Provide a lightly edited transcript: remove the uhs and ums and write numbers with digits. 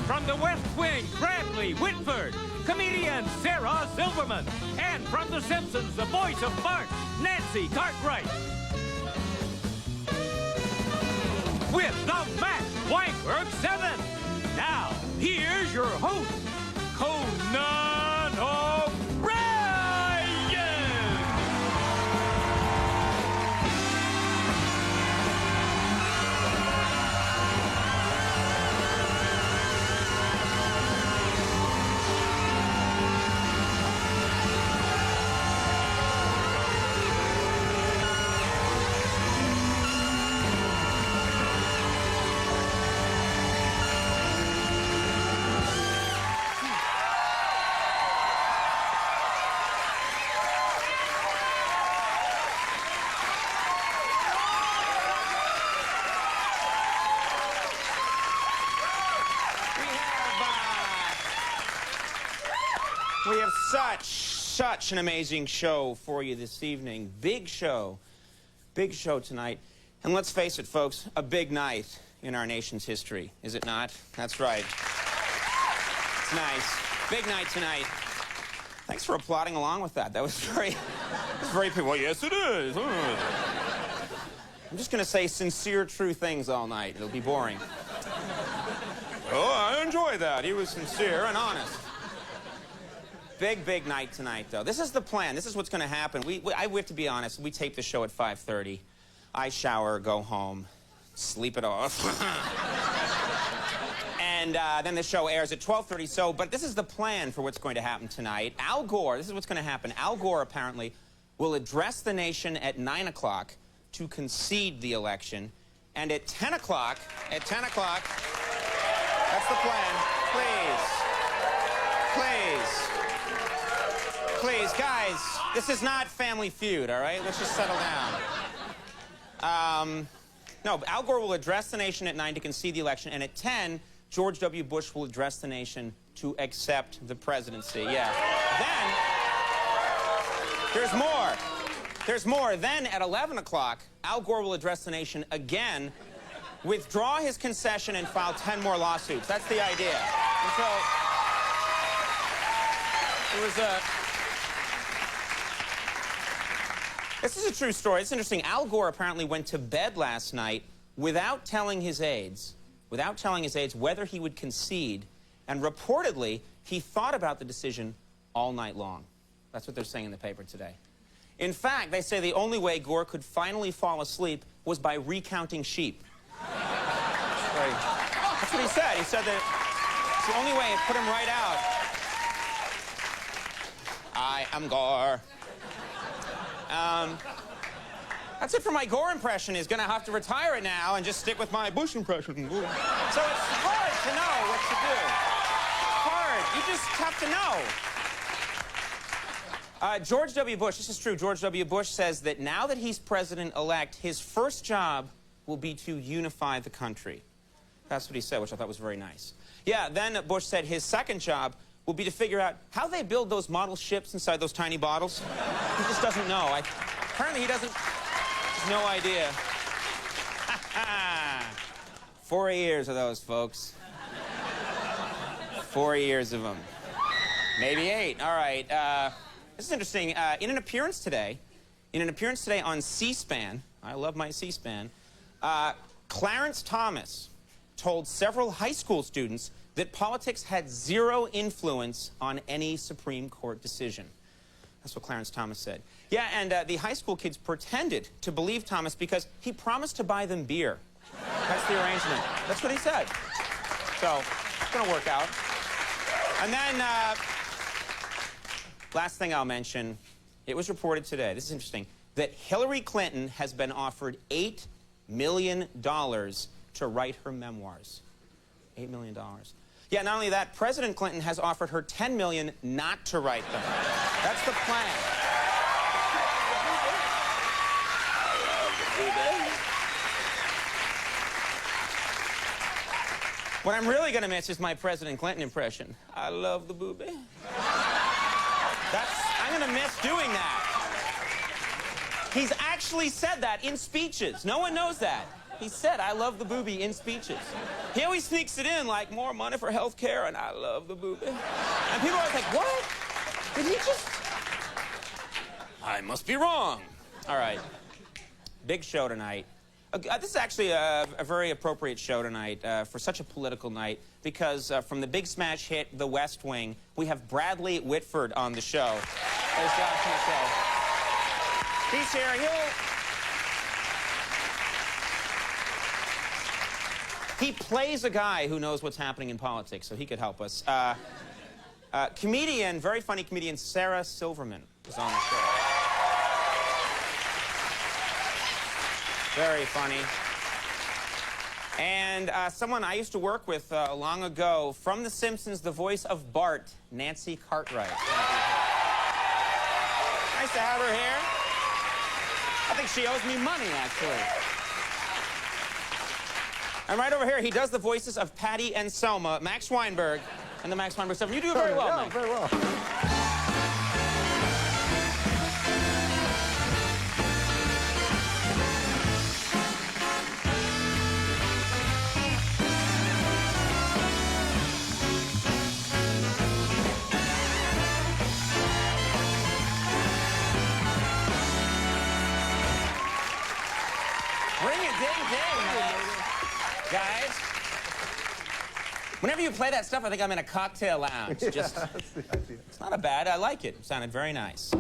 from the West Wing, Bradley Whitford. Comedian Sarah Silverman. And from The Simpsons, the voice of Bart, Nancy Cartwright. With the Matt Weinberg 7. Now, here's your host, Conan O'Brien! We have such an amazing show for you this evening. Big show tonight. And let's face it, folks, a big night in our nation's history, is it not? That's right. It's nice. Big night tonight. Thanks for applauding along with that. That was very well, yes it is. I'm just gonna say sincere, true things all night. It'll be boring. Oh, I enjoy that. He was sincere and honest. Big night tonight, though. This is the plan. This is what's going to happen. We have to be honest. We tape the show at 5:30. I shower, go home, sleep it off. And then the show airs at 12:30. So, but this is the plan for what's going to happen tonight. Al Gore, this is what's going to happen. Al Gore, apparently, will address the nation at 9 o'clock to concede the election. And at 10 o'clock, that's the plan. Please, guys, this is not Family Feud, all right? Let's just settle down. No, Al Gore will address the nation at 9 to concede the election, and at 10, George W. Bush will address the nation to accept the presidency. Yeah. Then, there's more. Then, at 11 o'clock, Al Gore will address the nation again, withdraw his concession, and file 10 more lawsuits. That's the idea. And so, it was a... This is a true story. It's interesting. Al Gore apparently went to bed last night without telling his aides whether he would concede, and reportedly, he thought about the decision all night long. That's what they're saying in the paper today. In fact, they say the only way Gore could finally fall asleep was by recounting sheep. That's what he said. He said that it's the only way it put him right out. I am Gore. That's it for my Gore impression. He's going to have to retire it now and just stick with my Bush impression. So it's hard to know what to do. Hard. You just have to know. George W. Bush, this is true, George W. Bush says that now that he's president-elect, his first job will be to unify the country. That's what he said, which I thought was very nice. Yeah, then Bush said his second job will be to figure out how they build those model ships inside those tiny bottles. He just doesn't know. Apparently he doesn't... Has no idea. 4 years of those, folks. 4 years of them. Maybe 8. All right. This is interesting. In an appearance today on C-SPAN, I love my C-SPAN, Clarence Thomas told several high school students that politics had zero influence on any Supreme Court decision. That's what Clarence Thomas said. Yeah, and the high school kids pretended to believe Thomas because he promised to buy them beer. That's the arrangement. That's what he said. So, it's going to work out. And then, last thing I'll mention, it was reported today, this is interesting, that Hillary Clinton has been offered $8 million to write her memoirs. $8 million. Yeah, not only that, President Clinton has offered her $10 million not to write them. That's the plan. What I'm really going to miss is my President Clinton impression. I love the boobie. I'm going to miss doing that. He's actually said that in speeches. No one knows that. He said, I love the boobie in speeches. He always sneaks it in like, more money for health care, and I love the boobie. And people are always like, what? Did he just... I must be wrong. All right. Big show tonight. This is actually a very appropriate show tonight for such a political night because from the big smash hit, The West Wing, we have Bradley Whitford on the show. There's Josh on the show. He's here. He plays a guy who knows what's happening in politics, so he could help us. Comedian, very funny comedian, Sarah Silverman is on the show. Very funny. And someone I used to work with long ago, from The Simpsons, the voice of Bart, Nancy Cartwright. Nice to have her here. I think she owes me money, actually. And right over here, he does the voices of Patty and Selma, Max Weinberg, and the Max Weinberg stuff. You do very well, Max. Very well. Ring a ding ding, guys. Whenever you play that stuff, I think I'm in a cocktail lounge. Yeah, that's the idea. It's not a bad. I like it. It sounded very nice.